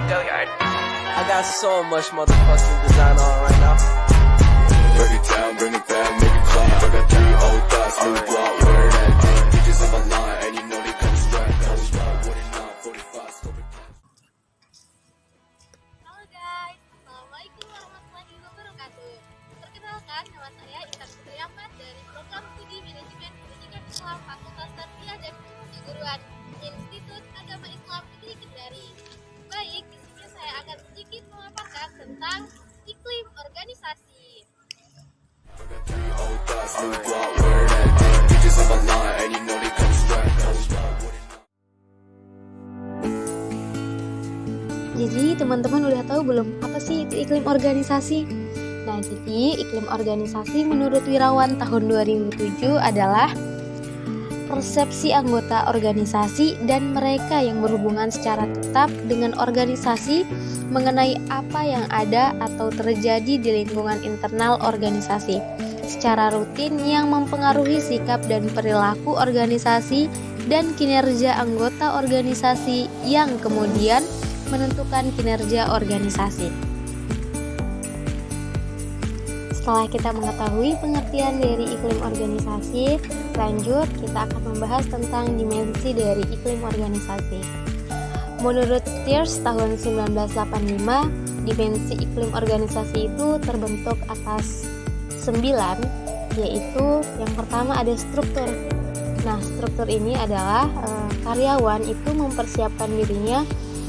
I got so much motherfucking design on right now. Break it down, bring it back, make it clap. I got 3 old thoughts, new block, where that thing. Bitches on my line, and you know they come straight. What it not, 45, scope it down. Halo guys, Assalamualaikum warahmatullahi wabarakatuh. Perkenalkan, nama saya Intan Putri Ahmad dari Program Studi Manajemen Pendidikan Islam Fakultas Tarbiyah dan Keguruan Institut Agama Islam Negeri Kendari. Baik, di sini saya akan sedikit memaparkan tentang iklim organisasi. I got 3 old thoughts, new block, where that thing. Bitches on my line, and you know they come straight. What it not. Jadi teman-teman udah tahu belum apa sih itu iklim organisasi? Nah, jadi iklim organisasi menurut Wirawan tahun 2007 adalah persepsi anggota organisasi dan mereka yang berhubungan secara tetap dengan organisasi mengenai apa yang ada atau terjadi di lingkungan internal organisasi secara rutin yang mempengaruhi sikap dan perilaku organisasi dan kinerja anggota organisasi yang kemudian menentukan kinerja organisasi. Setelah kita mengetahui pengertian dari iklim organisasi, lanjut kita akan membahas tentang dimensi dari iklim organisasi. Menurut Steers tahun 1985, dimensi iklim organisasi itu terbentuk atas 9, yaitu yang pertama ada struktur. Nah, struktur ini adalah karyawan itu mempersiapkan dirinya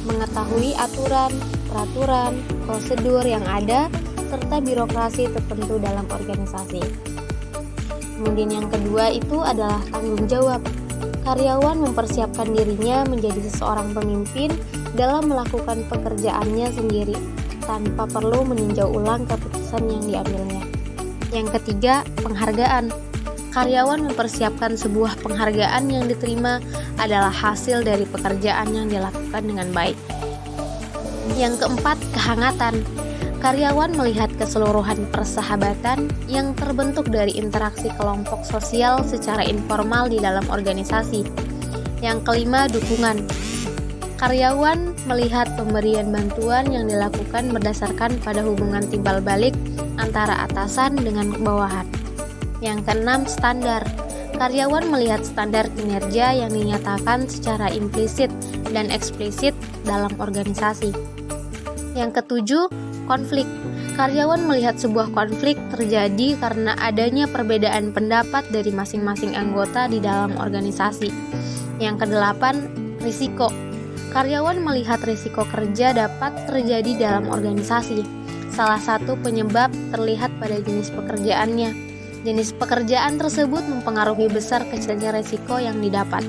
mengetahui aturan, peraturan, prosedur yang ada, serta birokrasi tertentu dalam organisasi. Kemudian yang kedua itu adalah tanggung jawab. Karyawan mempersiapkan dirinya menjadi seseorang pemimpin dalam melakukan pekerjaannya sendiri, tanpa perlu meninjau ulang keputusan yang diambilnya. Yang ketiga, penghargaan. Karyawan mempersiapkan sebuah penghargaan yang diterima adalah hasil dari pekerjaan yang dilakukan dengan baik. Yang keempat, kehangatan. Karyawan melihat keseluruhan persahabatan yang terbentuk dari interaksi kelompok sosial secara informal di dalam organisasi. Yang kelima, dukungan. Karyawan melihat pemberian bantuan yang dilakukan berdasarkan pada hubungan timbal balik antara atasan dengan bawahan. Yang keenam, standar. Karyawan melihat standar kinerja yang dinyatakan secara implisit dan eksplisit dalam organisasi. Yang ketujuh, konflik. Karyawan melihat sebuah konflik terjadi karena adanya perbedaan pendapat dari masing-masing anggota di dalam organisasi. Yang kedelapan, risiko. Karyawan melihat risiko kerja dapat terjadi dalam organisasi. Salah satu penyebab terlihat pada jenis pekerjaannya. Jenis pekerjaan tersebut mempengaruhi besar kecilnya risiko yang didapat.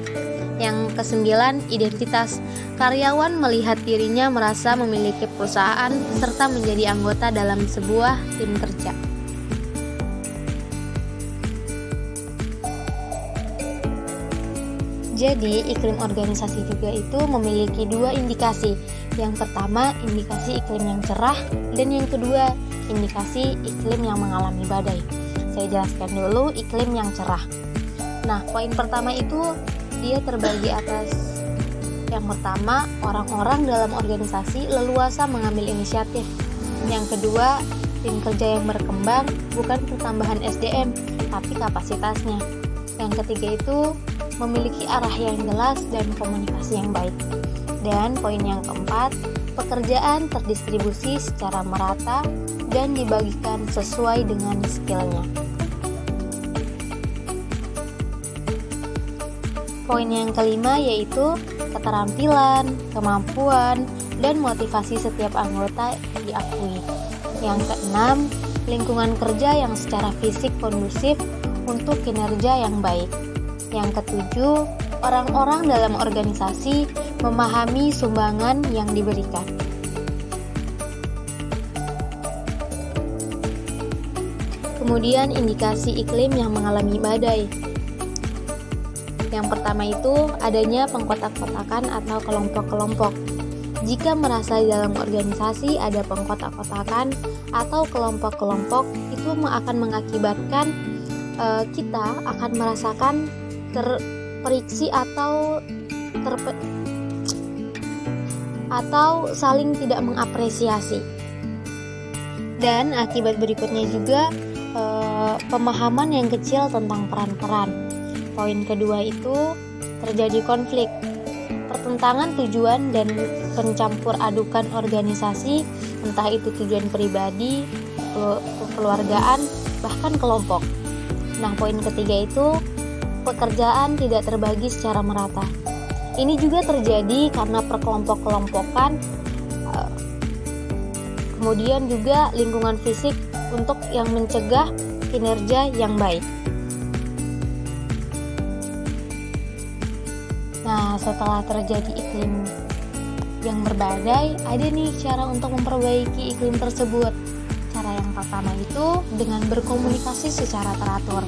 Yang kesembilan, identitas. Karyawan melihat dirinya merasa memiliki perusahaan serta menjadi anggota dalam sebuah tim kerja. Jadi, iklim organisasi juga itu memiliki 2 indikasi. Yang pertama, indikasi iklim yang cerah, dan yang kedua, indikasi iklim yang mengalami badai. Saya jelaskan dulu iklim yang cerah. Nah, poin pertama itu dia terbagi atas yang pertama, orang-orang dalam organisasi leluasa mengambil inisiatif. Yang kedua, tim kerja yang berkembang bukan pertambahan SDM, tapi kapasitasnya. Yang ketiga itu memiliki arah yang jelas dan komunikasi yang baik. Dan poin yang keempat, pekerjaan terdistribusi secara merata dan dibagikan sesuai dengan skillnya. Poin yang kelima yaitu keterampilan, kemampuan, dan motivasi setiap anggota diakui. Yang keenam, lingkungan kerja yang secara fisik kondusif untuk kinerja yang baik. Yang ketujuh, orang-orang dalam organisasi memahami sumbangan yang diberikan. Kemudian indikasi iklim yang mengalami badai. Yang pertama itu adanya pengkotak-kotakan atau kelompok-kelompok. Jika merasa di dalam organisasi ada pengkotak-kotakan atau kelompok-kelompok, itu akan mengakibatkan kita akan merasakan terperiksi atau atau saling tidak mengapresiasi. Dan akibat berikutnya juga pemahaman yang kecil tentang peran-peran. Poin kedua itu terjadi konflik, pertentangan tujuan dan pencampur adukan organisasi, entah itu tujuan pribadi, kekeluargaan, bahkan kelompok. Nah, poin ketiga itu pekerjaan tidak terbagi secara merata. Ini juga terjadi karena perkelompok-kelompokan, kemudian juga lingkungan fisik untuk yang mencegah kinerja yang baik. Nah, setelah terjadi iklim yang berbadai, ada nih cara untuk memperbaiki iklim tersebut. Cara yang pertama itu dengan berkomunikasi secara teratur,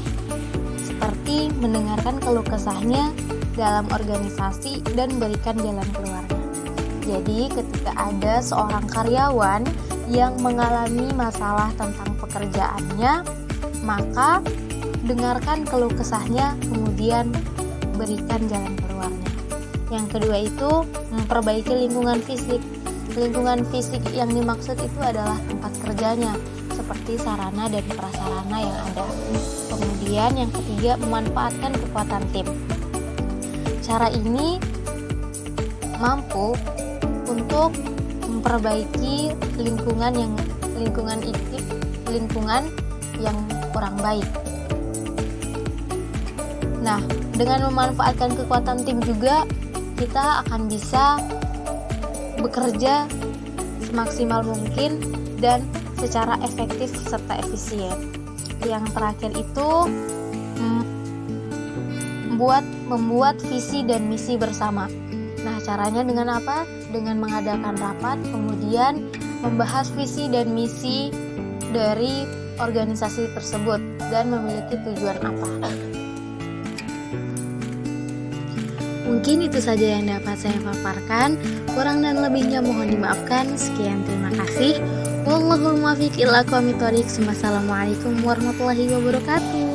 seperti mendengarkan keluh kesahnya dalam organisasi dan berikan jalan keluarnya. Jadi ketika ada seorang karyawan yang mengalami masalah tentang pekerjaannya, maka dengarkan keluh kesahnya, kemudian berikan jalan keluarnya. Yang kedua itu memperbaiki lingkungan fisik. Lingkungan fisik yang dimaksud itu adalah tempat kerjanya, seperti sarana dan prasarana yang ada. Kemudian yang ketiga, memanfaatkan kekuatan tim. Cara ini mampu untuk memperbaiki lingkungan yang kurang baik. Nah, dengan memanfaatkan kekuatan tim juga kita akan bisa bekerja semaksimal mungkin dan secara efektif serta efisien. Yang terakhir itu membuat visi dan misi bersama. Nah, caranya dengan apa? Dengan mengadakan rapat, kemudian membahas visi dan misi dari organisasi tersebut dan memiliki tujuan apa. Mungkin itu saja yang dapat saya paparkan. Kurang dan lebihnya mohon dimaafkan. Sekian, terima kasih. Wallahul muwaffiq ila aqwamit thoriq. Wassalamualaikum warahmatullahi wabarakatuh.